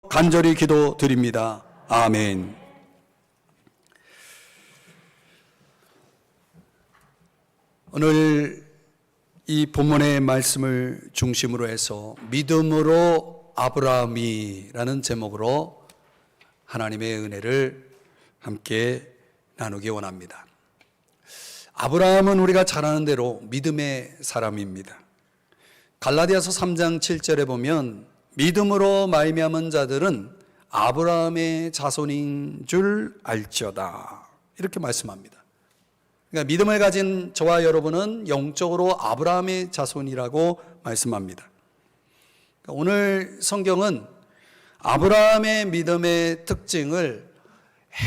간절히 기도드립니다. 아멘. 오늘 이 본문의 말씀을 중심으로 해서 믿음으로 아브라함이라는 제목으로 하나님의 은혜를 함께 나누기 원합니다. 아브라함은 우리가 잘 아는 대로 믿음의 사람입니다. 갈라디아서 3장 7절에 보면 믿음으로 말미암은 자들은 아브라함의 자손인 줄 알지어다, 이렇게 말씀합니다. 그러니까 믿음을 가진 저와 여러분은 영적으로 아브라함의 자손이라고 말씀합니다. 그러니까 오늘 성경은 아브라함의 믿음의 특징을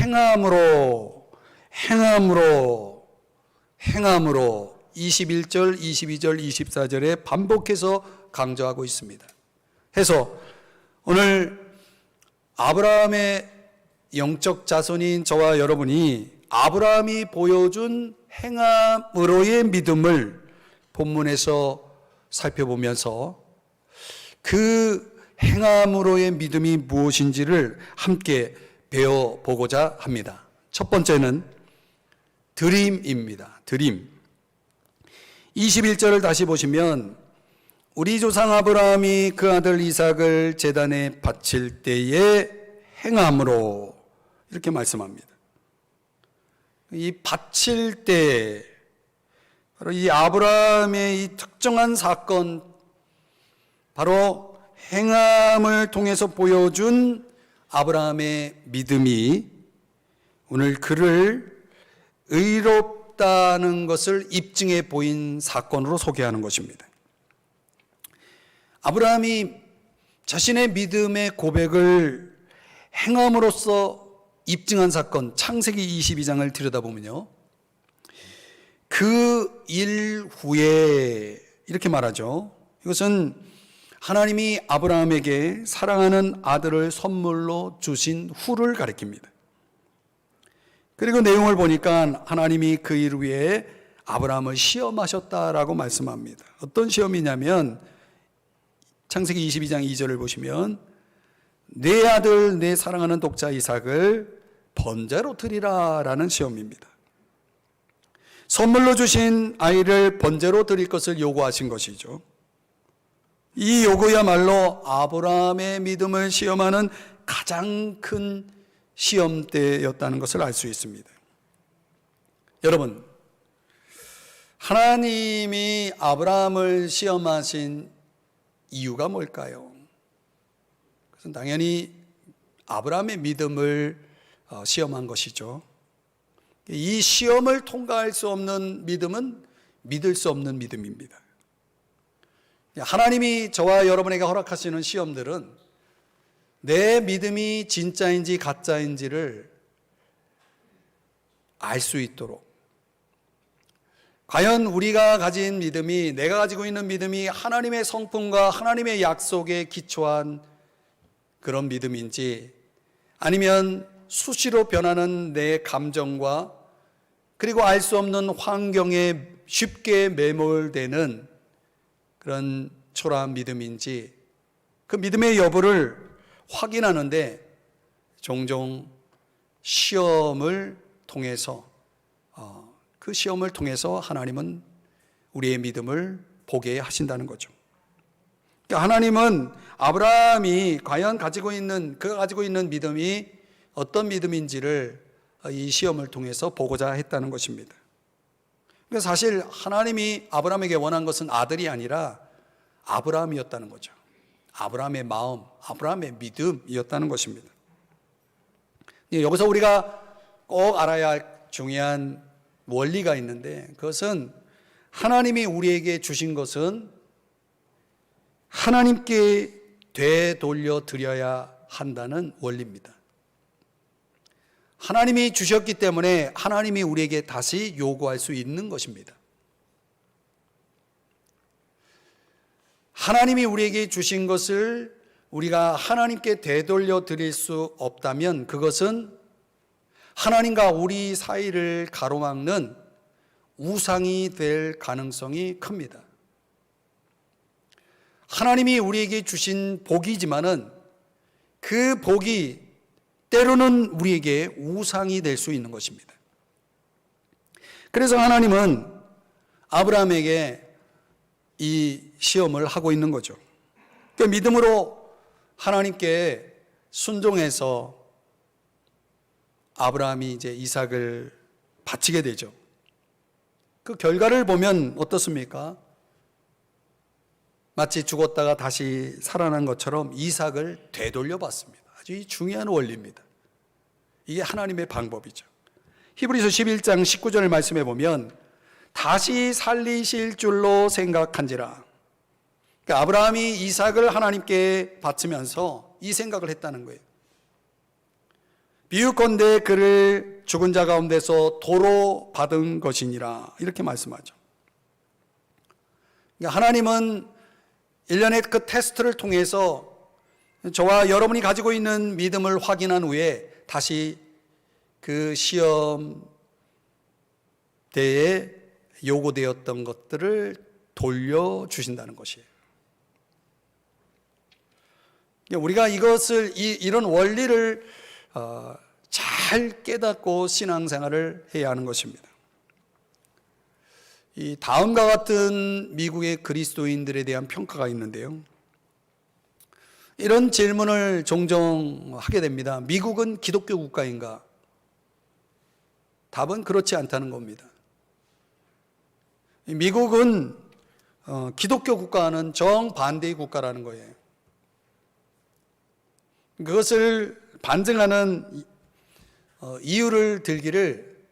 행함으로 21절, 22절, 24절에 반복해서 강조하고 있습니다. 해서 오늘 아브라함의 영적 자손인 저와 여러분이 아브라함이 보여준 행함으로의 믿음을 본문에서 살펴보면서 그 행함으로의 믿음이 무엇인지를 함께 배워보고자 합니다. 첫 번째는 드림입니다. 드림. 21절을 다시 보시면 우리 조상 아브라함이 그 아들 이삭을 제단에 바칠 때에 행함으로, 이렇게 말씀합니다. 이 바칠 때, 바로 이 아브라함의 이 특정한 사건, 바로 행함을 통해서 보여준 아브라함의 믿음이 오늘 그를 의롭다는 것을 입증해 보인 사건으로 소개하는 것입니다. 아브라함이 자신의 믿음의 고백을 행함으로써 입증한 사건, 창세기 22장을 들여다보면요, 그 일 후에 이렇게 말하죠. 이것은 하나님이 아브라함에게 사랑하는 아들을 선물로 주신 후를 가리킵니다. 그리고 내용을 보니까 하나님이 그 일 후에 아브라함을 시험하셨다라고 말씀합니다. 어떤 시험이냐면 창세기 22장 2절을 보시면 내 아들, 내 사랑하는 독자 이삭을 번제로 드리라 라는 시험입니다. 선물로 주신 아이를 번제로 드릴 것을 요구하신 것이죠. 이 요구야말로 아브라함의 믿음을 시험하는 가장 큰 시험대였다는 것을 알 수 있습니다. 여러분, 하나님이 아브라함을 시험하신 이유가 뭘까요? 그것은 당연히 아브라함의 믿음을 시험한 것이죠. 이 시험을 통과할 수 없는 믿음은 믿을 수 없는 믿음입니다. 하나님이 저와 여러분에게 허락하시는 시험들은 내 믿음이 진짜인지 가짜인지를 알 수 있도록, 과연 우리가 가진 믿음이, 내가 가지고 있는 믿음이 하나님의 성품과 하나님의 약속에 기초한 그런 믿음인지, 아니면 수시로 변하는 내 감정과 그리고 알 수 없는 환경에 쉽게 매몰되는 그런 초라한 믿음인지, 그 믿음의 여부를 확인하는데 종종 시험을 통해서, 그 시험을 통해서 하나님은 우리의 믿음을 보게 하신다는 거죠. 그러니까 하나님은 아브라함이 과연 그가 가지고 있는 믿음이 어떤 믿음인지를 이 시험을 통해서 보고자 했다는 것입니다. 그러니까 사실 하나님이 아브라함에게 원한 것은 아들이 아니라 아브라함이었다는 거죠. 아브라함의 마음, 아브라함의 믿음이었다는 것입니다. 여기서 우리가 꼭 알아야 할 중요한 원리가 있는데, 그것은 하나님이 우리에게 주신 것은 하나님께 되돌려 드려야 한다는 원리입니다. 하나님이 주셨기 때문에 하나님이 우리에게 다시 요구할 수 있는 것입니다. 하나님이 우리에게 주신 것을 우리가 하나님께 되돌려 드릴 수 없다면 그것은 하나님과 우리 사이를 가로막는 우상이 될 가능성이 큽니다. 하나님이 우리에게 주신 복이지만은 그 복이 때로는 우리에게 우상이 될 수 있는 것입니다. 그래서 하나님은 아브라함에게 이 시험을 하고 있는 거죠. 그 믿음으로 하나님께 순종해서 아브라함이 이제 이삭을 바치게 되죠. 그 결과를 보면 어떻습니까? 마치 죽었다가 다시 살아난 것처럼 이삭을 되돌려 받습니다. 아주 중요한 원리입니다. 이게 하나님의 방법이죠. 히브리서 11장 19절 말씀해 보면 다시 살리실 줄로 생각한지라. 그러니까 아브라함이 이삭을 하나님께 바치면서 이 생각을 했다는 거예요. 비유컨대 그를 죽은 자 가운데서 도로 받은 것이니라, 이렇게 말씀하죠. 그러니까 하나님은 일련의 그 테스트를 통해서 저와 여러분이 가지고 있는 믿음을 확인한 후에 다시 그 시험대에 요구되었던 것들을 돌려주신다는 것이에요. 우리가 이런 원리를 잘 깨닫고 신앙생활을 해야 하는 것입니다. 이 다음과 같은 미국의 그리스도인들에 대한 평가가 있는데요. 이런 질문을 종종 하게 됩니다. 미국은 기독교 국가인가? 답은 그렇지 않다는 겁니다. 미국은 기독교 국가는 정반대의 국가라는 거예요. 그것을 반증하는 이유를 들기를,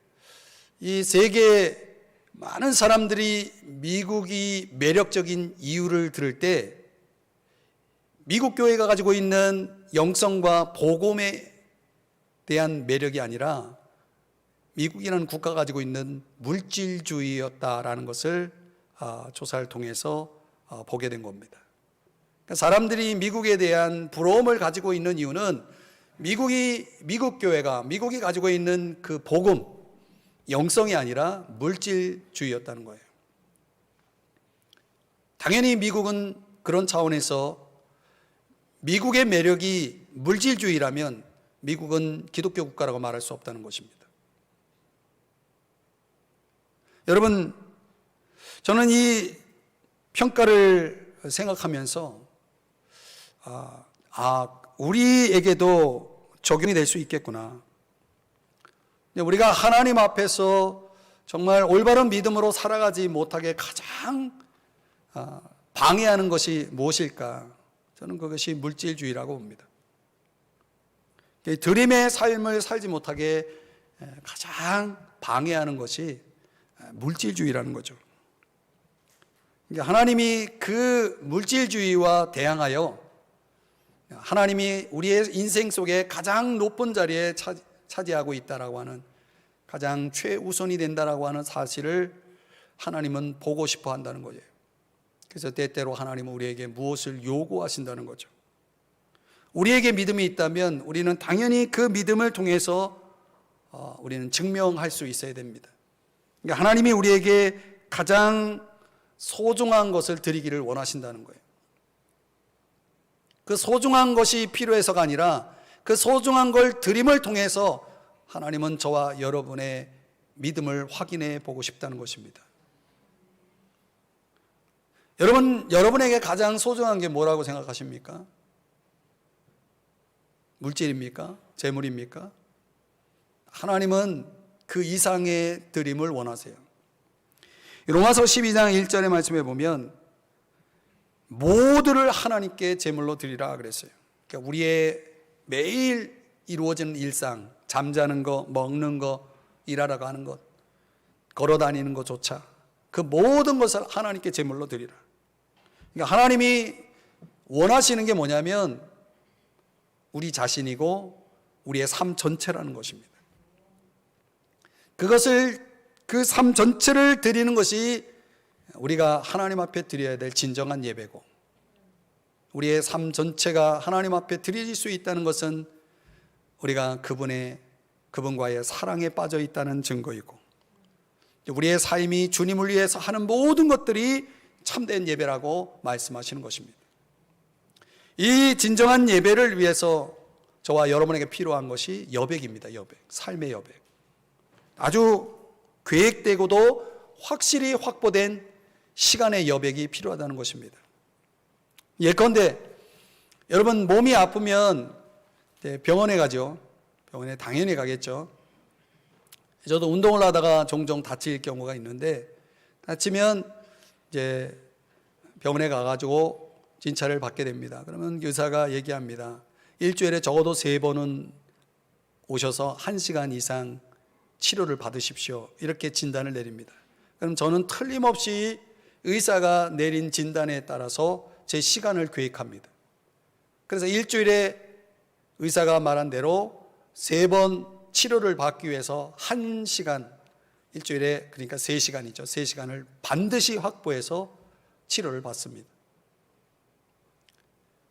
이 세계 많은 사람들이 미국이 매력적인 이유를 들을 때 미국 교회가 가지고 있는 영성과 복음에 대한 매력이 아니라 미국이라는 국가가 가지고 있는 물질주의였다라는 것을 조사를 통해서 보게 된 겁니다. 그러니까 사람들이 미국에 대한 부러움을 가지고 있는 이유는 미국 교회가 미국이 가지고 있는 그 복음, 영성이 아니라 물질주의였다는 거예요. 당연히 미국은 그런 차원에서 미국의 매력이 물질주의라면 미국은 기독교 국가라고 말할 수 없다는 것입니다. 여러분, 저는 이 평가를 생각하면서 우리에게도 적용이 될 수 있겠구나. 우리가 하나님 앞에서 정말 올바른 믿음으로 살아가지 못하게 가장 방해하는 것이 무엇일까? 저는 그것이 물질주의라고 봅니다. 드림의 삶을 살지 못하게 가장 방해하는 것이 물질주의라는 거죠. 하나님이 그 물질주의와 대항하여 하나님이 우리의 인생 속에 가장 높은 자리에 차지하고 있다라고 하는, 가장 최우선이 된다라고 하는 사실을 하나님은 보고 싶어 한다는 거예요. 그래서 때때로 하나님은 우리에게 무엇을 요구하신다는 거죠. 우리에게 믿음이 있다면 우리는 당연히 그 믿음을 통해서 우리는 증명할 수 있어야 됩니다. 그러니까 하나님이 우리에게 가장 소중한 것을 드리기를 원하신다는 거예요. 그 소중한 것이 필요해서가 아니라 그 소중한 걸 드림을 통해서 하나님은 저와 여러분의 믿음을 확인해 보고 싶다는 것입니다. 여러분에게 가장 소중한 게 뭐라고 생각하십니까? 물질입니까? 재물입니까? 하나님은 그 이상의 드림을 원하세요. 로마서 12장 1절의 말씀에 보면 모두를 하나님께 제물로 드리라 그랬어요. 그러니까 우리의 매일 이루어지는 일상, 잠자는 거, 먹는 거, 일하러 가는 것, 걸어 다니는 것조차 그 모든 것을 하나님께 제물로 드리라. 그러니까 하나님이 원하시는 게 뭐냐면 우리 자신이고 우리의 삶 전체라는 것입니다. 그 삶 전체를 드리는 것이 우리가 하나님 앞에 드려야 될 진정한 예배고, 우리의 삶 전체가 하나님 앞에 드려질 수 있다는 것은 우리가 그분과의 사랑에 빠져 있다는 증거이고, 우리의 삶이 주님을 위해서 하는 모든 것들이 참된 예배라고 말씀하시는 것입니다. 이 진정한 예배를 위해서 저와 여러분에게 필요한 것이 여백입니다. 여백, 삶의 여백. 아주 계획되고도 확실히 확보된 시간의 여백이 필요하다는 것입니다. 예컨대 여러분 몸이 아프면 병원에 가죠. 병원에 당연히 가겠죠. 저도 운동을 하다가 종종 다칠 경우가 있는데, 다치면 이제 병원에 가가지고 진찰을 받게 됩니다. 그러면 의사가 얘기합니다. 일주일에 적어도 3번은 오셔서 1시간 이상 치료를 받으십시오. 이렇게 진단을 내립니다. 그럼 저는 틀림없이 의사가 내린 진단에 따라서 제 시간을 계획합니다. 그래서 일주일에 의사가 말한 대로 3번 치료를 받기 위해서 1시간, 일주일에 그러니까 3시간이죠. 3시간을 반드시 확보해서 치료를 받습니다.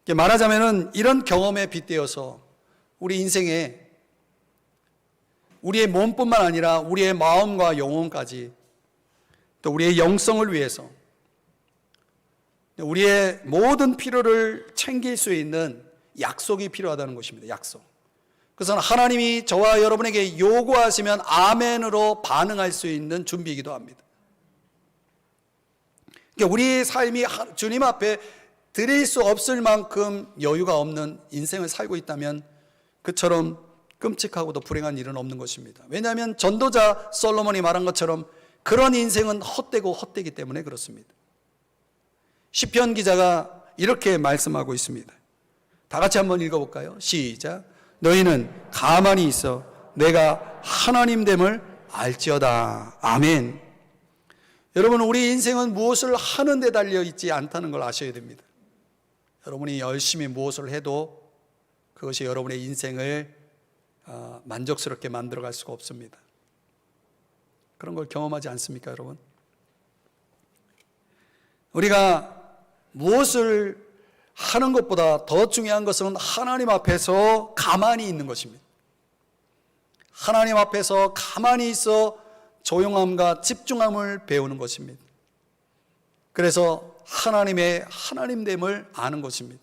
말하자면 이런 경험에 빗대어서 우리 인생에 우리의 몸뿐만 아니라 우리의 마음과 영혼까지, 또 우리의 영성을 위해서 우리의 모든 필요를 챙길 수 있는 약속이 필요하다는 것입니다. 약속. 그것은 하나님이 저와 여러분에게 요구하시면 아멘으로 반응할 수 있는 준비이기도 합니다. 그러니까 우리의 삶이 주님 앞에 드릴 수 없을 만큼 여유가 없는 인생을 살고 있다면 그처럼 끔찍하고도 불행한 일은 없는 것입니다. 왜냐하면 전도자 솔로몬이 말한 것처럼 그런 인생은 헛되고 헛되기 때문에 그렇습니다. 시편 기자가 이렇게 말씀하고 있습니다. 다 같이 한번 읽어볼까요? 시작. 너희는 가만히 있어 내가 하나님됨을 알지어다. 아멘. 여러분, 우리 인생은 무엇을 하는 데 달려 있지 않다는 걸 아셔야 됩니다. 여러분이 열심히 무엇을 해도 그것이 여러분의 인생을 만족스럽게 만들어갈 수가 없습니다. 그런 걸 경험하지 않습니까, 여러분? 우리가 무엇을 하는 것보다 더 중요한 것은 하나님 앞에서 가만히 있는 것입니다. 하나님 앞에서 가만히 있어 조용함과 집중함을 배우는 것입니다. 그래서 하나님의 하나님됨을 아는 것입니다.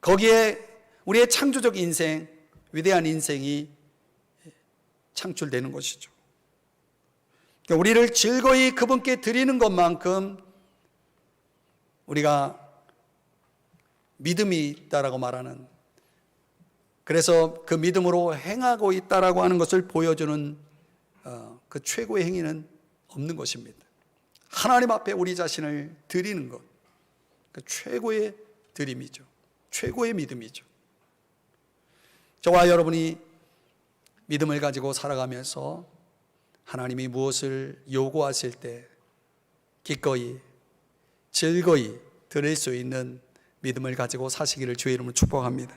거기에 우리의 창조적 인생, 위대한 인생이 창출되는 것이죠. 그러니까 우리를 즐거이 그분께 드리는 것만큼 우리가 믿음이 있다라고 말하는, 그래서 그 믿음으로 행하고 있다라고 하는 것을 보여주는 그 최고의 행위는 없는 것입니다. 하나님 앞에 우리 자신을 드리는 것, 그 최고의 드림이죠. 최고의 믿음이죠. 저와 여러분이 믿음을 가지고 살아가면서 하나님이 무엇을 요구하실 때 기꺼이 즐거이 드릴 수 있는 믿음을 가지고 사시기를 주의 이름으로 축복합니다.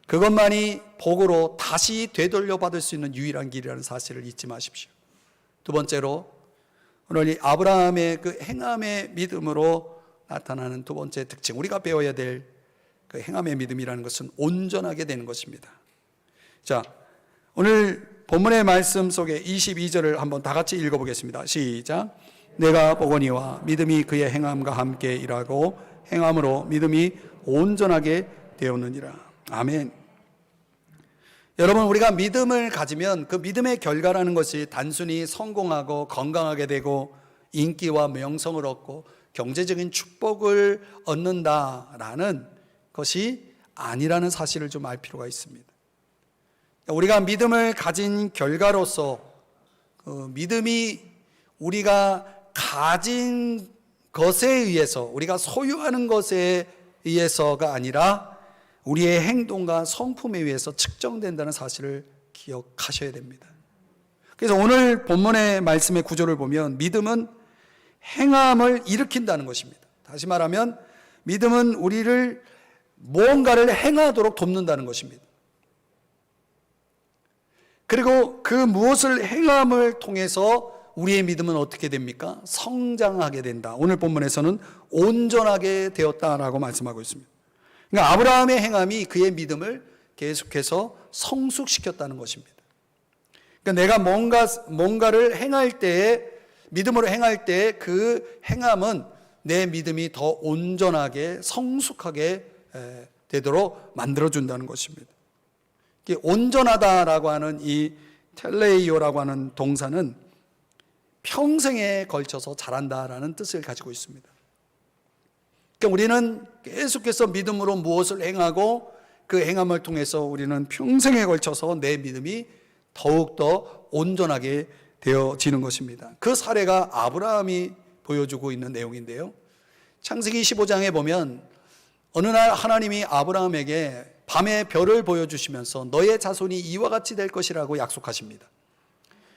그것만이 복으로 다시 되돌려 받을 수 있는 유일한 길이라는 사실을 잊지 마십시오. 두 번째로, 오늘 이 아브라함의 그 행함의 믿음으로 나타나는 두 번째 특징, 우리가 배워야 될 그 행함의 믿음이라는 것은 온전하게 되는 것입니다. 자, 오늘 본문의 말씀 속에 22절을 한번 다 같이 읽어보겠습니다. 시작. 내가 보거니와 믿음이 그의 행함과 함께 일하고 행함으로 믿음이 온전하게 되었느니라. 아멘. 여러분, 우리가 믿음을 가지면 그 믿음의 결과라는 것이 단순히 성공하고 건강하게 되고 인기와 명성을 얻고 경제적인 축복을 얻는다라는 것이 아니라는 사실을 좀 알 필요가 있습니다. 우리가 믿음을 가진 결과로서 그 믿음이 우리가 가진 것에 의해서, 우리가 소유하는 것에 의해서가 아니라 우리의 행동과 성품에 의해서 측정된다는 사실을 기억하셔야 됩니다. 그래서 오늘 본문의 말씀의 구조를 보면 믿음은 행함을 일으킨다는 것입니다. 다시 말하면 믿음은 우리를 무언가를 행하도록 돕는다는 것입니다. 그리고 그 무엇을 행함을 통해서 우리의 믿음은 어떻게 됩니까? 성장하게 된다. 오늘 본문에서는 온전하게 되었다라고 말씀하고 있습니다. 그러니까 아브라함의 행함이 그의 믿음을 계속해서 성숙시켰다는 것입니다. 그러니까 내가 뭔가를 행할 때에, 믿음으로 행할 때 그 행함은 내 믿음이 더 온전하게 성숙하게 되도록 만들어준다는 것입니다. 온전하다라고 하는 이 텔레이오라고 하는 동사는 평생에 걸쳐서 자란다라는 뜻을 가지고 있습니다. 그러니까 우리는 계속해서 믿음으로 무엇을 행하고 그 행함을 통해서 우리는 평생에 걸쳐서 내 믿음이 더욱더 온전하게 되어지는 것입니다. 그 사례가 아브라함이 보여주고 있는 내용인데요. 창세기 15장에 보면 어느 날 하나님이 아브라함에게 밤에 별을 보여주시면서 너의 자손이 이와 같이 될 것이라고 약속하십니다.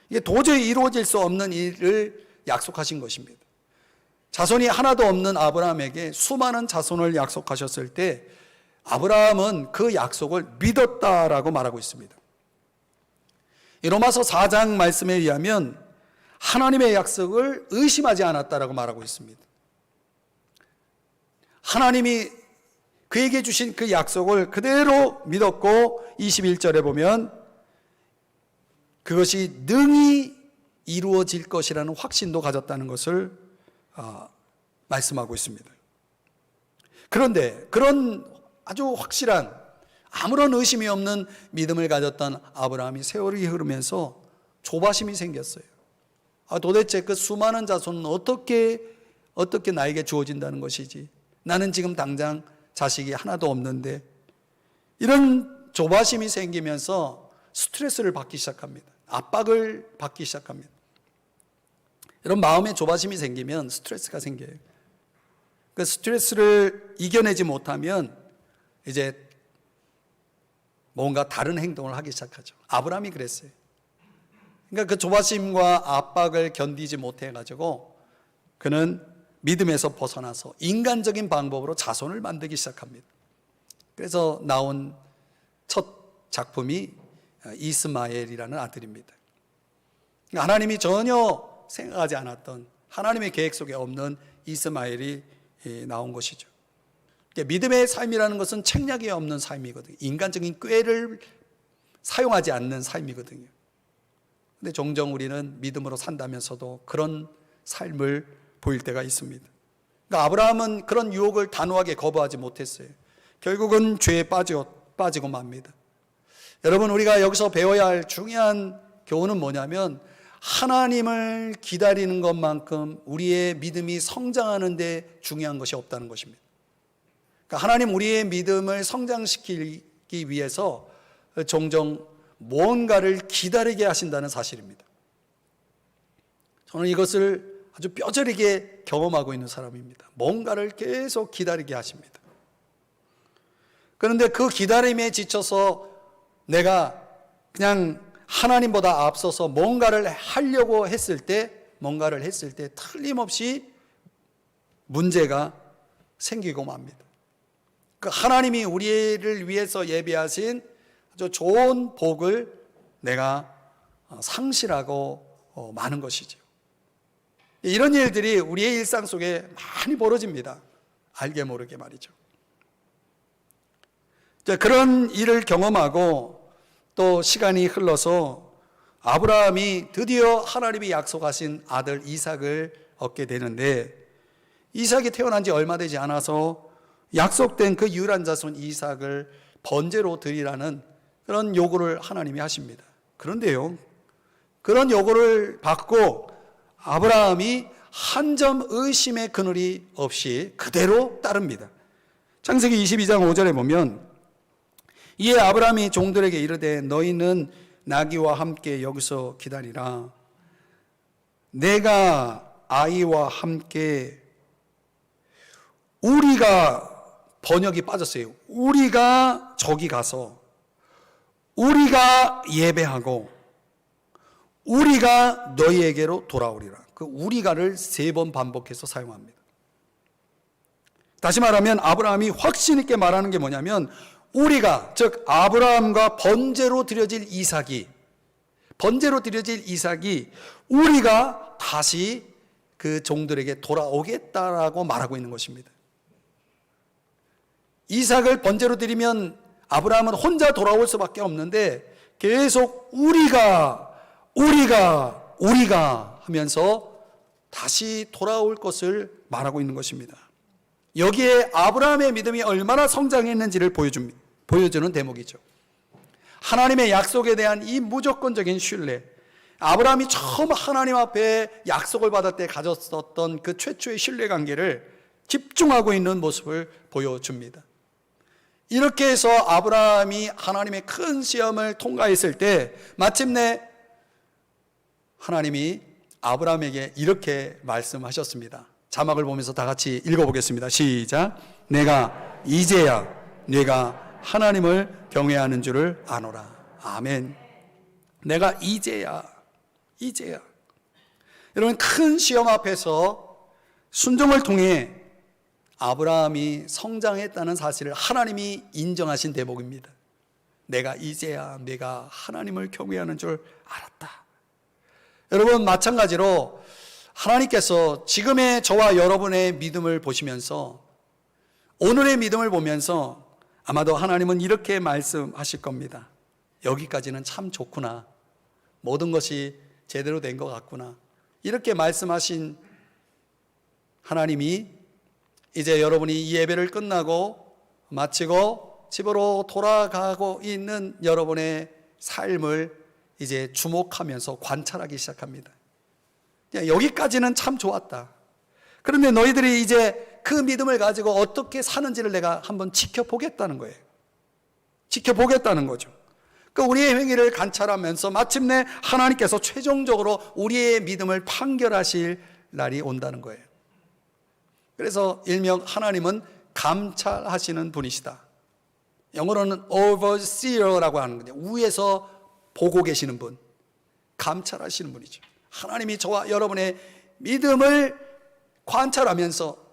이게 도저히 이루어질 수 없는 일을 약속하신 것입니다. 자손이 하나도 없는 아브라함에게 수많은 자손을 약속하셨을 때 아브라함은 그 약속을 믿었다라고 말하고 있습니다. 로마서 4장 말씀에 의하면 하나님의 약속을 의심하지 않았다라고 말하고 있습니다. 하나님이 그에게 주신 그 약속을 그대로 믿었고 21절에 보면 그것이 능히 이루어질 것이라는 확신도 가졌다는 것을 말씀하고 있습니다. 그런데 그런 아주 확실한 아무런 의심이 없는 믿음을 가졌던 아브라함이 세월이 흐르면서 조바심이 생겼어요. 도대체 그 수많은 자손은 어떻게 나에게 주어진다는 것이지? 나는 지금 당장 자식이 하나도 없는데. 이런 조바심이 생기면서 스트레스를 받기 시작합니다. 압박을 받기 시작합니다. 이런 마음에 조바심이 생기면 스트레스가 생겨요. 그 스트레스를 이겨내지 못하면 이제 뭔가 다른 행동을 하기 시작하죠. 아브라함이 그랬어요. 그러니까 그 조바심과 압박을 견디지 못해가지고 그는 믿음에서 벗어나서 인간적인 방법으로 자손을 만들기 시작합니다. 그래서 나온 첫 작품이 이스마엘이라는 아들입니다. 하나님이 전혀 생각하지 않았던 하나님의 계획 속에 없는 이스마엘이 나온 것이죠. 믿음의 삶이라는 것은 책략이 없는 삶이거든요. 인간적인 꾀를 사용하지 않는 삶이거든요. 근데 종종 우리는 믿음으로 산다면서도 그런 삶을 보일 때가 있습니다. 그러니까 아브라함은 그런 유혹을 단호하게 거부하지 못했어요. 결국은 죄에 빠지고 맙니다. 여러분, 우리가 여기서 배워야 할 중요한 교훈은 뭐냐면 하나님을 기다리는 것만큼 우리의 믿음이 성장하는 데 중요한 것이 없다는 것입니다. 그러니까 하나님 우리의 믿음을 성장시키기 위해서 종종 뭔가를 기다리게 하신다는 사실입니다. 저는 이것을 아주 뼈저리게 경험하고 있는 사람입니다. 뭔가를 계속 기다리게 하십니다. 그런데 그 기다림에 지쳐서 내가 그냥 하나님보다 앞서서 뭔가를 했을 때 틀림없이 문제가 생기고 맙니다. 그 하나님이 우리를 위해서 예비하신 아주 좋은 복을 내가 상실하고 마는 것이죠. 이런 일들이 우리의 일상 속에 많이 벌어집니다. 알게 모르게 말이죠. 그런 일을 경험하고 또 시간이 흘러서 아브라함이 드디어 하나님이 약속하신 아들 이삭을 얻게 되는데 이삭이 태어난 지 얼마 되지 않아서 약속된 그 유일한 자손 이삭을 번제로 드리라는 그런 요구를 하나님이 하십니다. 그런데요, 그런 요구를 받고 아브라함이 한 점 의심의 그늘이 없이 그대로 따릅니다. 창세기 22장 5절에 보면 이에 아브라함이 종들에게 이르되 너희는 나귀와 함께 여기서 기다리라. 내가 아이와 함께 우리가 번역이 빠졌어요. 우리가 저기 가서 우리가 예배하고 우리가 너희에게로 돌아오리라. 그 우리가를 3번 반복해서 사용합니다. 다시 말하면 아브라함이 확신 있게 말하는 게 뭐냐면 우리가, 즉 아브라함과 번제로 드려질 이삭이 우리가 다시 그 종들에게 돌아오겠다라고 말하고 있는 것입니다. 이삭을 번제로 드리면 아브라함은 혼자 돌아올 수밖에 없는데 계속 우리가 하면서 다시 돌아올 것을 말하고 있는 것입니다. 여기에 아브라함의 믿음이 얼마나 성장했는지를 보여주는 대목이죠. 하나님의 약속에 대한 이 무조건적인 신뢰, 아브라함이 처음 하나님 앞에 약속을 받을 때 가졌었던 그 최초의 신뢰관계를 집중하고 있는 모습을 보여줍니다. 이렇게 해서 아브라함이 하나님의 큰 시험을 통과했을 때 마침내 하나님이 아브라함에게 이렇게 말씀하셨습니다. 자막을 보면서 다 같이 읽어보겠습니다. 시작. 내가 이제야 네가 하나님을 경외하는 줄을 아노라. 아멘. 내가 이제야. 여러분, 큰 시험 앞에서 순종을 통해 아브라함이 성장했다는 사실을 하나님이 인정하신 대목입니다. 내가 이제야 내가 하나님을 경외하는 줄 알았다. 여러분, 마찬가지로 하나님께서 지금의 저와 여러분의 믿음을 보시면서, 오늘의 믿음을 보면서 아마도 하나님은 이렇게 말씀하실 겁니다. 여기까지는 참 좋구나. 모든 것이 제대로 된 것 같구나. 이렇게 말씀하신 하나님이 이제 여러분이 이 예배를 끝나고 마치고 집으로 돌아가고 있는 여러분의 삶을 이제 주목하면서 관찰하기 시작합니다. 여기까지는 참 좋았다. 그런데 너희들이 이제 그 믿음을 가지고 어떻게 사는지를 내가 한번 지켜보겠다는 거예요. 지켜보겠다는 거죠. 그 우리의 행위를 관찰하면서 마침내 하나님께서 최종적으로 우리의 믿음을 판결하실 날이 온다는 거예요. 그래서 일명 하나님은 감찰하시는 분이시다. 영어로는 overseer라고 하는 거죠. 위에서 보고 계시는 분, 감찰하시는 분이죠. 하나님이 저와 여러분의 믿음을 관찰하면서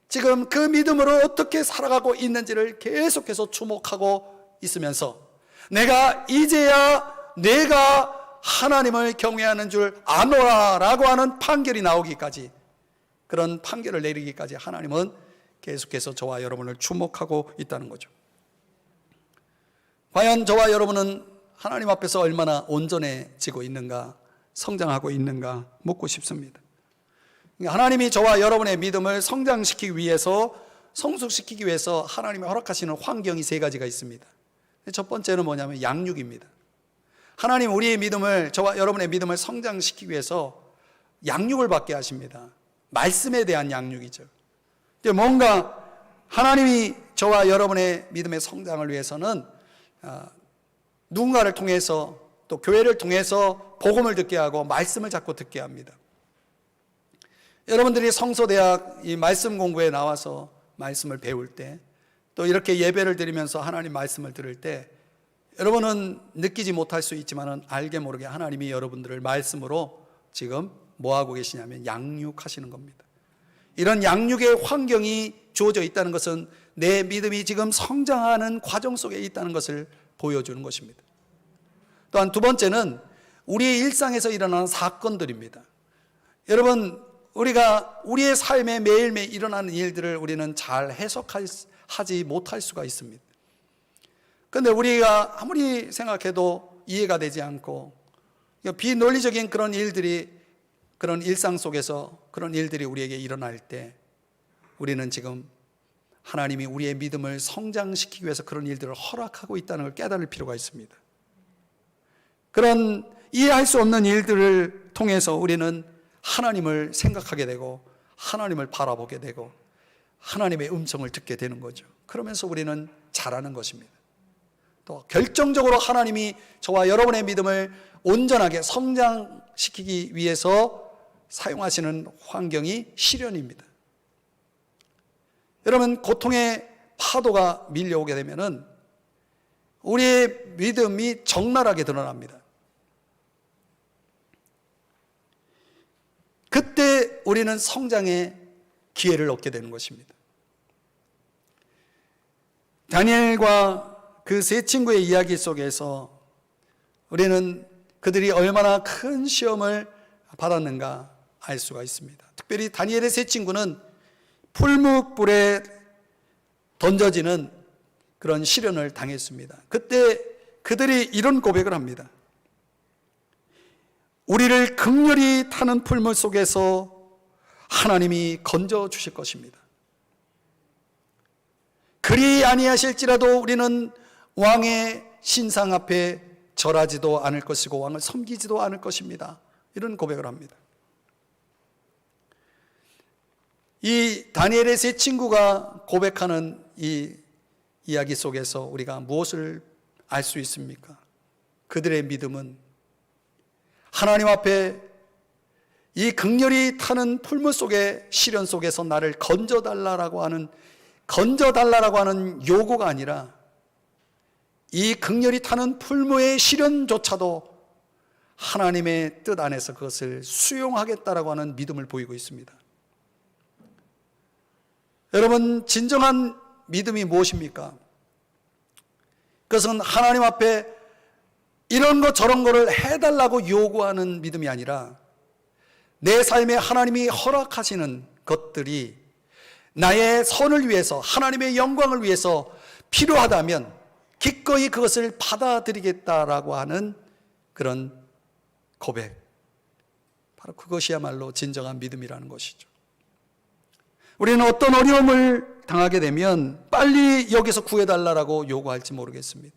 지금 그 믿음으로 어떻게 살아가고 있는지를 계속해서 주목하고 있으면서 내가 이제야 내가 하나님을 경외하는 줄 아노라라고 하는 판결이 나오기까지, 그런 판결을 내리기까지 하나님은 계속해서 저와 여러분을 주목하고 있다는 거죠. 과연 저와 여러분은 하나님 앞에서 얼마나 온전해지고 있는가, 성장하고 있는가 묻고 싶습니다. 하나님이 저와 여러분의 믿음을 성장시키기 위해서, 성숙시키기 위해서 하나님이 허락하시는 환경이 세 가지가 있습니다. 첫 번째는 뭐냐면 양육입니다. 하나님 우리의 믿음을, 저와 여러분의 믿음을 성장시키기 위해서 양육을 받게 하십니다. 말씀에 대한 양육이죠. 뭔가 하나님이 저와 여러분의 믿음의 성장을 위해서는 누군가를 통해서, 또 교회를 통해서 복음을 듣게 하고 말씀을 자꾸 듣게 합니다. 여러분들이 성서대학 이 말씀 공부에 나와서 말씀을 배울 때, 또 이렇게 예배를 드리면서 하나님 말씀을 들을 때 여러분은 느끼지 못할 수 있지만 알게 모르게 하나님이 여러분들을 말씀으로 지금 뭐하고 계시냐면 양육하시는 겁니다. 이런 양육의 환경이 주어져 있다는 것은 내 믿음이 지금 성장하는 과정 속에 있다는 것을 보여주는 것입니다. 또한 두 번째는 우리의 일상에서 일어나는 사건들입니다. 여러분, 우리가 우리의 삶에 매일매일 일어나는 일들을 우리는 잘 해석하지 못할 수가 있습니다. 그런데 우리가 아무리 생각해도 이해가 되지 않고 비논리적인 그런 일들이, 그런 일상 속에서 그런 일들이 우리에게 일어날 때 우리는 지금 하나님이 우리의 믿음을 성장시키기 위해서 그런 일들을 허락하고 있다는 걸 깨달을 필요가 있습니다. 그런 이해할 수 없는 일들을 통해서 우리는 하나님을 생각하게 되고 하나님을 바라보게 되고 하나님의 음성을 듣게 되는 거죠. 그러면서 우리는 자라는 것입니다. 또 결정적으로 하나님이 저와 여러분의 믿음을 온전하게 성장시키기 위해서 사용하시는 환경이 시련입니다. 여러분, 고통의 파도가 밀려오게 되면은 우리의 믿음이 적나라하게 드러납니다. 그때 우리는 성장의 기회를 얻게 되는 것입니다. 다니엘과 그 세 친구의 이야기 속에서 우리는 그들이 얼마나 큰 시험을 받았는가 알 수가 있습니다. 특별히 다니엘의 세 친구는 풀무불에 던져지는 그런 시련을 당했습니다. 그때 그들이 이런 고백을 합니다. 우리를 극렬히 타는 풀물 속에서 하나님이 건져 주실 것입니다. 그리 아니하실지라도 우리는 왕의 신상 앞에 절하지도 않을 것이고 왕을 섬기지도 않을 것입니다. 이런 고백을 합니다. 이 다니엘의 세 친구가 고백하는 이 이야기 속에서 우리가 무엇을 알 수 있습니까? 그들의 믿음은 하나님 앞에 이 극렬히 타는 풀물 속의 시련 속에서 나를 건져달라고 하는 요구가 아니라 이 극렬히 타는 풀무의 시련조차도 하나님의 뜻 안에서 그것을 수용하겠다라고 하는 믿음을 보이고 있습니다. 여러분, 진정한 믿음이 무엇입니까? 그것은 하나님 앞에 이런 것 저런 거를 해달라고 요구하는 믿음이 아니라 내 삶에 하나님이 허락하시는 것들이 나의 선을 위해서, 하나님의 영광을 위해서 필요하다면 기꺼이 그것을 받아들이겠다라고 하는 그런 고백, 바로 그것이야말로 진정한 믿음이라는 것이죠. 우리는 어떤 어려움을 당하게 되면 빨리 여기서 구해달라고 요구할지 모르겠습니다.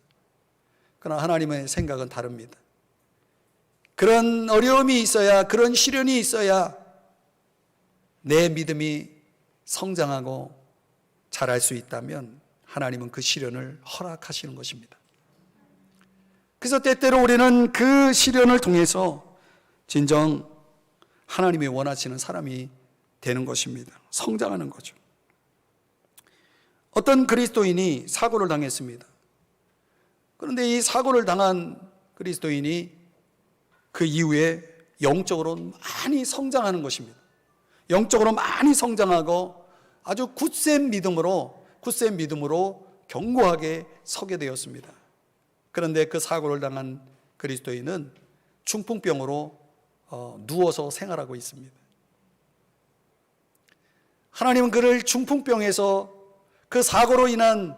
그러나 하나님의 생각은 다릅니다. 그런 어려움이 있어야, 그런 시련이 있어야 내 믿음이 성장하고 자랄 수 있다면 하나님은 그 시련을 허락하시는 것입니다. 그래서 때때로 우리는 그 시련을 통해서 진정 하나님이 원하시는 사람이 되는 것입니다. 성장하는 거죠. 어떤 그리스도인이 사고를 당했습니다. 그런데 이 사고를 당한 그리스도인이 그 이후에 영적으로 많이 성장하는 것입니다. 영적으로 많이 성장하고 아주 굳센 믿음으로 견고하게 서게 되었습니다. 그런데 그 사고를 당한 그리스도인은 중풍병으로 누워서 생활하고 있습니다. 하나님은 그를 중풍병에서, 그 사고로 인한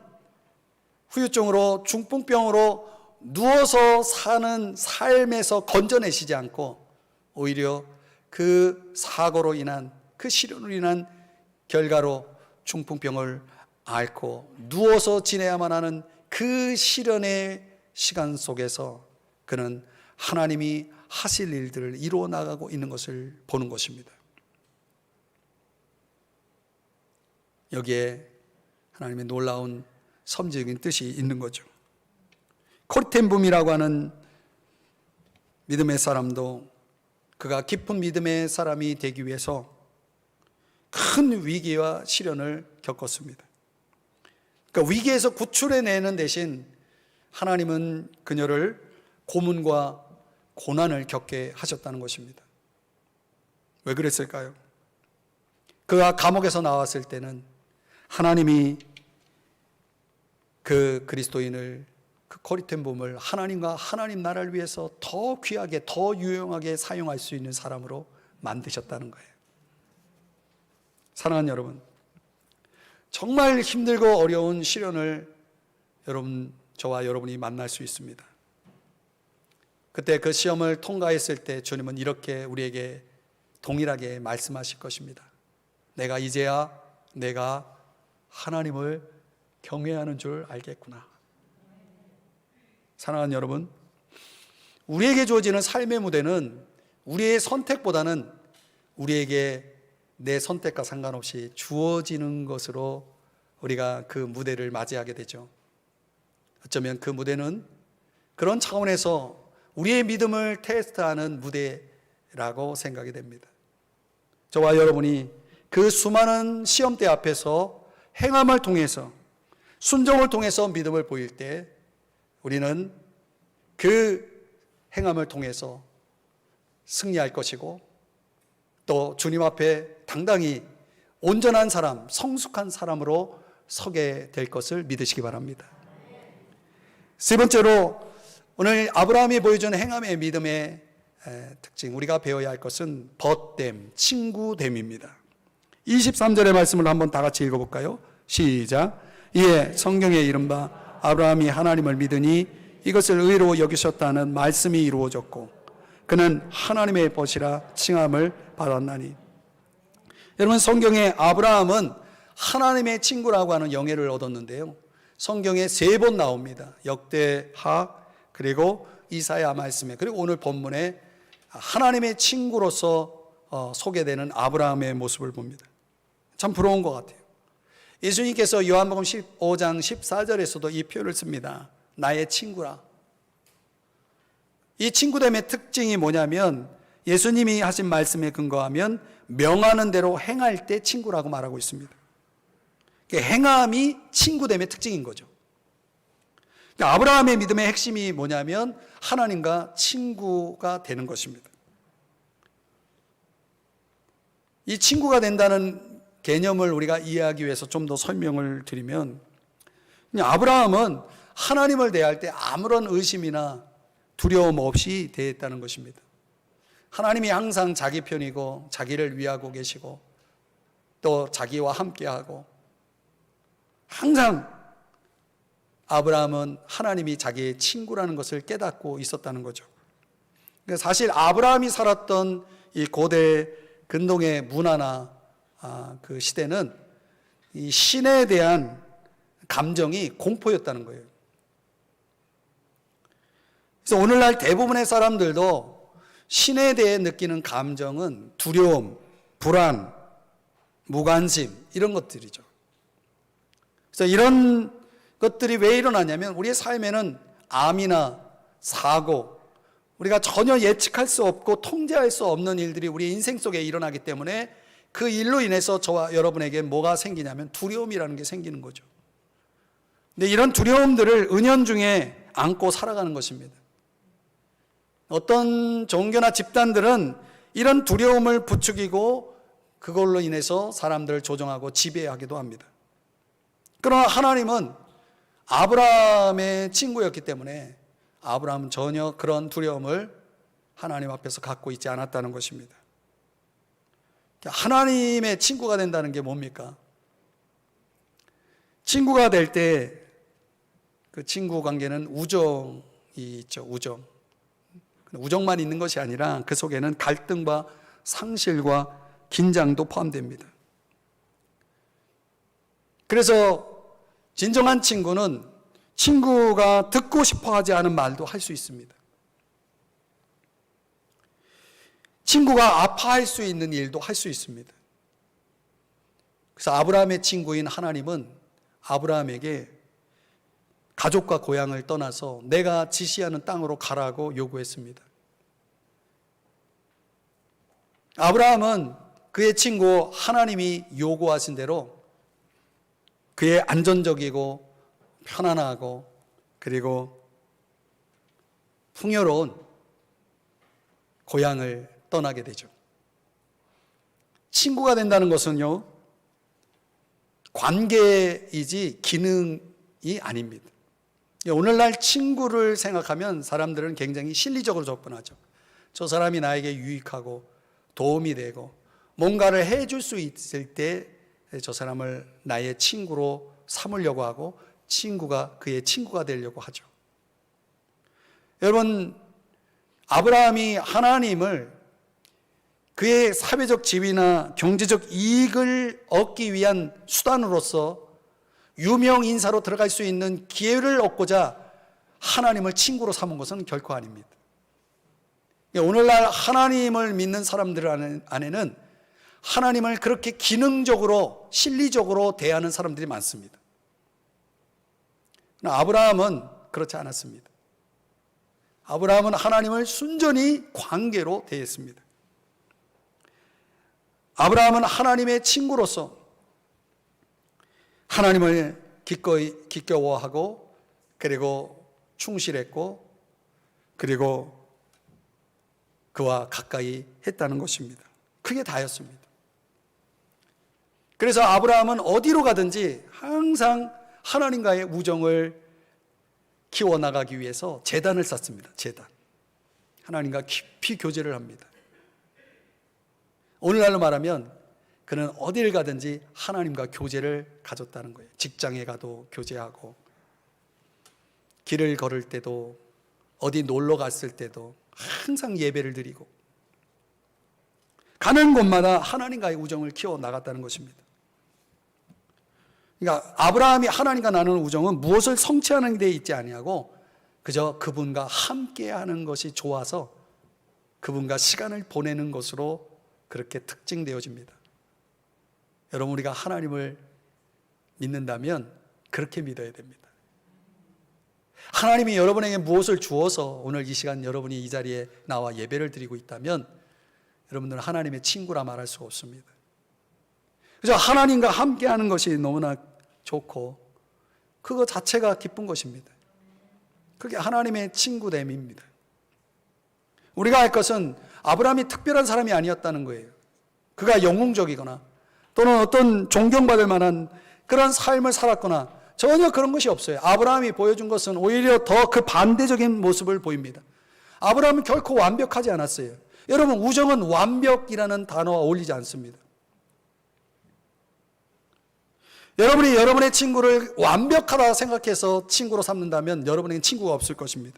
후유증으로 중풍병으로 누워서 사는 삶에서 건져내시지 않고 오히려 그 사고로 인한, 그 시련으로 인한 결과로 중풍병을 앓고 누워서 지내야만 하는 그 시련의 시간 속에서 그는 하나님이 하실 일들을 이루어 나가고 있는 것을 보는 것입니다. 여기에 하나님의 놀라운 섭리적인 뜻이 있는 거죠. 코리텐붐이라고 하는 믿음의 사람도 그가 깊은 믿음의 사람이 되기 위해서 큰 위기와 시련을 겪었습니다. 그러니까 위기에서 구출해내는 대신 하나님은 그녀를 고문과 고난을 겪게 하셨다는 것입니다. 왜 그랬을까요? 그가 감옥에서 나왔을 때는 하나님이 그 그리스도인을, 그 코리텐붐을 하나님과 하나님 나라를 위해서 더 귀하게, 더 유용하게 사용할 수 있는 사람으로 만드셨다는 거예요. 사랑하는 여러분, 정말 힘들고 어려운 시련을 저와 여러분이 만날 수 있습니다. 그때 그 시험을 통과했을 때 주님은 이렇게 우리에게 동일하게 말씀하실 것입니다. 내가 이제야 내가 하나님을 경외하는 줄 알겠구나. 사랑하는 여러분, 우리에게 주어지는 삶의 무대는 우리의 선택보다는 우리에게 내 선택과 상관없이 주어지는 것으로 우리가 그 무대를 맞이하게 되죠. 어쩌면 그 무대는 그런 차원에서 우리의 믿음을 테스트하는 무대라고 생각이 됩니다. 저와 여러분이 그 수많은 시험대 앞에서 행함을 통해서, 순종을 통해서 믿음을 보일 때 우리는 그 행함을 통해서 승리할 것이고 또 주님 앞에 당당히 온전한 사람, 성숙한 사람으로 서게 될 것을 믿으시기 바랍니다. 세 번째로 오늘 아브라함이 보여준 행함의 믿음의 특징, 우리가 배워야 할 것은 벗됨, 친구됨입니다. 23절의 말씀을 한번 다 같이 읽어볼까요? 시작. 이에 성경에 이른바 아브라함이 하나님을 믿으니 이것을 의로 여기셨다는 말씀이 이루어졌고 그는 하나님의 벗이라 칭함을 받았나니. 여러분, 성경에 아브라함은 하나님의 친구라고 하는 영예를 얻었는데요, 성경에 3번 나옵니다. 역대하, 그리고 이사야 말씀에, 그리고 오늘 본문에 하나님의 친구로서 소개되는 아브라함의 모습을 봅니다. 참 부러운 것 같아요. 예수님께서 요한복음 15장 14절에서도 이 표현을 씁니다. 나의 친구라. 이 친구됨의 특징이 뭐냐면, 예수님이 하신 말씀에 근거하면 명하는 대로 행할 때 친구라고 말하고 있습니다. 행함이 친구됨의 특징인 거죠. 아브라함의 믿음의 핵심이 뭐냐면 하나님과 친구가 되는 것입니다. 이 친구가 된다는 개념을 우리가 이해하기 위해서 좀 더 설명을 드리면, 아브라함은 하나님을 대할 때 아무런 의심이나 두려움 없이 대했다는 것입니다. 하나님이 항상 자기 편이고 자기를 위하고 계시고 또 자기와 함께하고, 항상 아브라함은 하나님이 자기의 친구라는 것을 깨닫고 있었다는 거죠. 사실 아브라함이 살았던 이 고대 근동의 문화나 그 시대는 이 신에 대한 감정이 공포였다는 거예요. 그래서 오늘날 대부분의 사람들도 신에 대해 느끼는 감정은 두려움, 불안, 무관심, 이런 것들이죠. 그래서 이런 것들이 왜 일어나냐면, 우리의 삶에는 암이나 사고, 우리가 전혀 예측할 수 없고 통제할 수 없는 일들이 우리 인생 속에 일어나기 때문에 그 일로 인해서 저와 여러분에게 뭐가 생기냐면 두려움이라는 게 생기는 거죠. 근데 이런 두려움들을 은연중에 안고 살아가는 것입니다. 어떤 종교나 집단들은 이런 두려움을 부추기고 그걸로 인해서 사람들을 조종하고 지배하기도 합니다. 그러나 하나님은 아브라함의 친구였기 때문에 아브라함은 전혀 그런 두려움을 하나님 앞에서 갖고 있지 않았다는 것입니다. 하나님의 친구가 된다는 게 뭡니까? 친구가 될 때 그 친구 관계는 우정이 있죠. 우정만 있는 것이 아니라 그 속에는 갈등과 상실과 긴장도 포함됩니다. 그래서 진정한 친구는 친구가 듣고 싶어 하지 않은 말도 할 수 있습니다. 친구가 아파할 수 있는 일도 할 수 있습니다. 그래서 아브라함의 친구인 하나님은 아브라함에게 가족과 고향을 떠나서 내가 지시하는 땅으로 가라고 요구했습니다. 아브라함은 그의 친구 하나님이 요구하신 대로 그의 안전적이고 편안하고 그리고 풍요로운 고향을 떠나게 되죠. 친구가 된다는 것은요, 관계이지 기능이 아닙니다. 오늘날 친구를 생각하면 사람들은 굉장히 실리적으로 접근하죠. 저 사람이 나에게 유익하고 도움이 되고 뭔가를 해줄 수 있을 때 저 사람을 나의 친구로 삼으려고 하고 친구가 그의 친구가 되려고 하죠. 여러분, 아브라함이 하나님을 그의 사회적 지위나 경제적 이익을 얻기 위한 수단으로서 유명 인사로 들어갈 수 있는 기회를 얻고자 하나님을 친구로 삼은 것은 결코 아닙니다. 오늘날 하나님을 믿는 사람들 안에는 하나님을 그렇게 기능적으로 실리적으로 대하는 사람들이 많습니다. 그러나 아브라함은 그렇지 않았습니다. 아브라함은 하나님을 순전히 관계로 대했습니다. 아브라함은 하나님의 친구로서 하나님을 기꺼이 기꺼워하고 그리고 충실했고 그리고 그와 가까이 했다는 것입니다. 그게 다였습니다. 그래서 아브라함은 어디로 가든지 항상 하나님과의 우정을 키워나가기 위해서 제단을 쌓습니다. 제단. 하나님과 깊이 교제를 합니다. 오늘날로 말하면 그는 어딜 가든지 하나님과 교제를 가졌다는 거예요. 직장에 가도 교제하고 길을 걸을 때도 어디 놀러 갔을 때도 항상 예배를 드리고 가는 곳마다 하나님과의 우정을 키워나갔다는 것입니다. 그러니까 아브라함이 하나님과 나누는 우정은 무엇을 성취하는 데 있지 아니하고 그저 그분과 함께하는 것이 좋아서 그분과 시간을 보내는 것으로 그렇게 특징되어집니다. 여러분, 우리가 하나님을 믿는다면 그렇게 믿어야 됩니다. 하나님이 여러분에게 무엇을 주어서 오늘 이 시간 여러분이 이 자리에 나와 예배를 드리고 있다면 여러분들은 하나님의 친구라 말할 수가 없습니다. 그저 하나님과 함께하는 것이 너무나 좋고 그거 자체가 기쁜 것입니다. 그게 하나님의 친구됨입니다. 우리가 할 것은 아브라함이 특별한 사람이 아니었다는 거예요. 그가 영웅적이거나 또는 어떤 존경받을 만한 그런 삶을 살았거나 전혀 그런 것이 없어요. 아브라함이 보여준 것은 오히려 더 그 반대적인 모습을 보입니다. 아브라함은 결코 완벽하지 않았어요. 여러분, 우정은 완벽이라는 단어와 어울리지 않습니다. 여러분이 여러분의 친구를 완벽하다 생각해서 친구로 삼는다면 여러분에겐 친구가 없을 것입니다.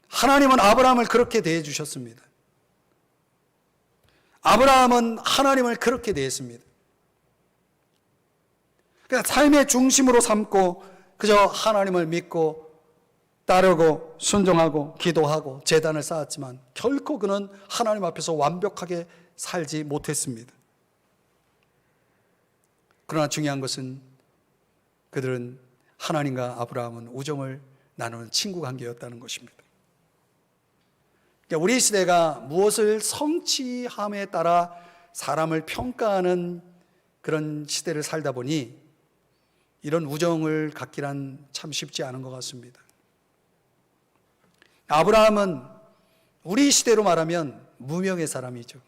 하나님은 아브라함을 그렇게 대해 주셨습니다. 아브라함은 하나님을 그렇게 대했습니다. 그러니까 삶의 중심으로 삼고 그저 하나님을 믿고 따르고 순종하고 기도하고 제단을 쌓았지만 결코 그는 하나님 앞에서 완벽하게 살지 못했습니다. 그러나 중요한 것은 그들은 하나님과 아브라함은 우정을 나누는 친구 관계였다는 것입니다. 우리 시대가 무엇을 성취함에 따라 사람을 평가하는 그런 시대를 살다 보니 이런 우정을 갖기란 참 쉽지 않은 것 같습니다. 아브라함은 우리 시대로 말하면 무명의 사람이죠.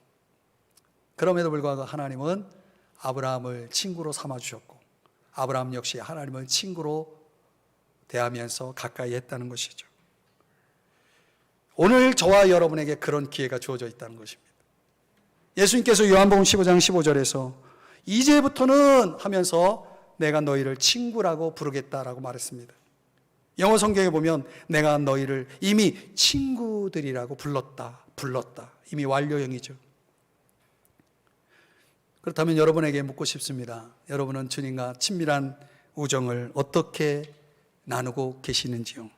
그럼에도 불구하고 하나님은 아브라함을 친구로 삼아주셨고 아브라함 역시 하나님을 친구로 대하면서 가까이 했다는 것이죠. 오늘 저와 여러분에게 그런 기회가 주어져 있다는 것입니다. 예수님께서 요한복음 15장 15절에서 이제부터는 하면서 내가 너희를 친구라고 부르겠다라고 말했습니다. 영어 성경에 보면 내가 너희를 이미 친구들이라고 불렀다. 이미 완료형이죠. 그렇다면 여러분에게 묻고 싶습니다. 여러분은 주님과 친밀한 우정을 어떻게 나누고 계시는지요?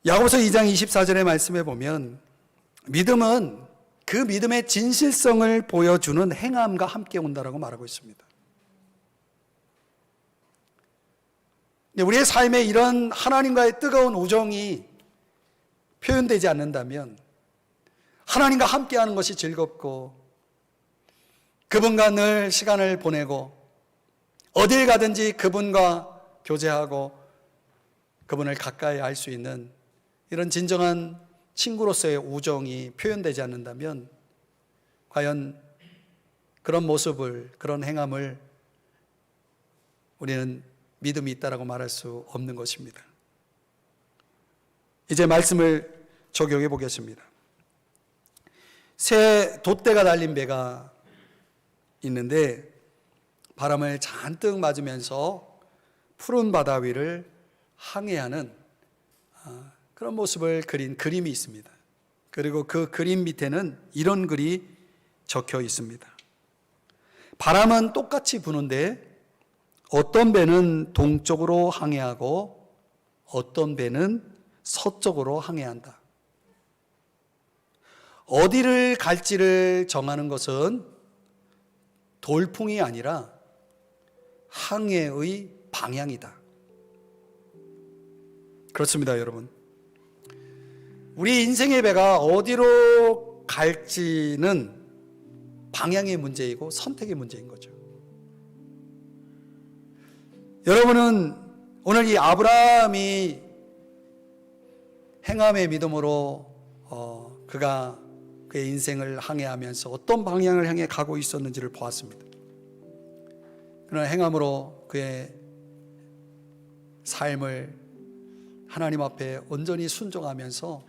야고보서 2장 24절의 말씀에 보면 믿음은 그 믿음의 진실성을 보여주는 행함과 함께 온다라고 말하고 있습니다. 우리의 삶에 이런 하나님과의 뜨거운 우정이 표현되지 않는다면 하나님과 함께하는 것이 즐겁고 그분과 늘 시간을 보내고 어딜 가든지 그분과 교제하고 그분을 가까이 알 수 있는 이런 진정한 친구로서의 우정이 표현되지 않는다면 과연 그런 모습을, 그런 행함을 우리는 믿음이 있다라고 말할 수 없는 것입니다. 이제 말씀을 적용해 보겠습니다. 새 돛대가 달린 배가 있는데 바람을 잔뜩 맞으면서 푸른 바다 위를 항해하는 그런 모습을 그린 그림이 있습니다. 그리고 그 그림 밑에는 이런 글이 적혀 있습니다. 바람은 똑같이 부는데 어떤 배는 동쪽으로 항해하고 어떤 배는 서쪽으로 항해한다. 어디를 갈지를 정하는 것은 돌풍이 아니라 항해의 방향이다. 그렇습니다, 여러분. 우리 인생의 배가 어디로 갈지는 방향의 문제이고 선택의 문제인 거죠. 여러분은 오늘 이 아브라함이 행함의 믿음으로 그가 그의 인생을 항해하면서 어떤 방향을 향해 가고 있었는지를 보았습니다. 그러나 행함으로 그의 삶을 하나님 앞에 온전히 순종하면서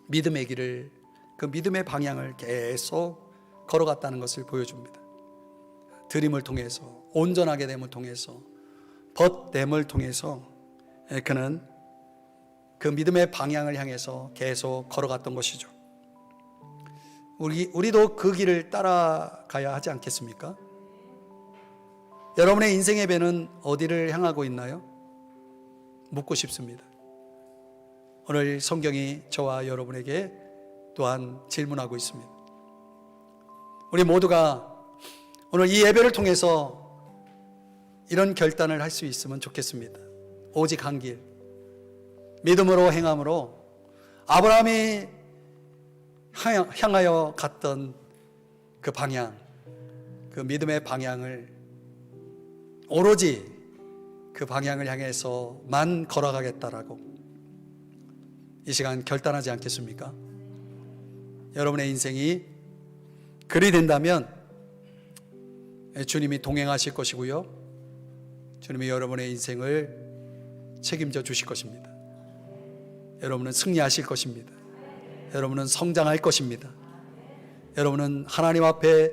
믿음의 길을, 그 믿음의 방향을 계속 걸어갔다는 것을 보여줍니다. 드림을 통해서, 온전하게 됨을 통해서, 벗됨을 통해서 그는 그 믿음의 방향을 향해서 계속 걸어갔던 것이죠. 우리도 그 길을 따라가야 하지 않겠습니까? 여러분의 인생의 배는 어디를 향하고 있나요? 묻고 싶습니다. 오늘 성경이 저와 여러분에게 또한 질문하고 있습니다. 우리 모두가 오늘 이 예배를 통해서 이런 결단을 할 수 있으면 좋겠습니다. 오직 한 길, 믿음으로 행함으로 아브라함이 향하여 갔던 그 방향, 그 믿음의 방향을 오로지 그 방향을 향해서만 걸어가겠다라고 이 시간 결단하지 않겠습니까? 여러분의 인생이 그리 된다면 주님이 동행하실 것이고요, 주님이 여러분의 인생을 책임져 주실 것입니다. 여러분은 승리하실 것입니다. 여러분은 성장할 것입니다. 여러분은 하나님 앞에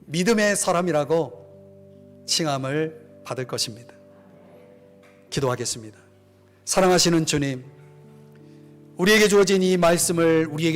믿음의 사람이라고 칭함을 받을 것입니다. 기도하겠습니다. 사랑하시는 주님, 우리에게 주어진 이 말씀을 우리에게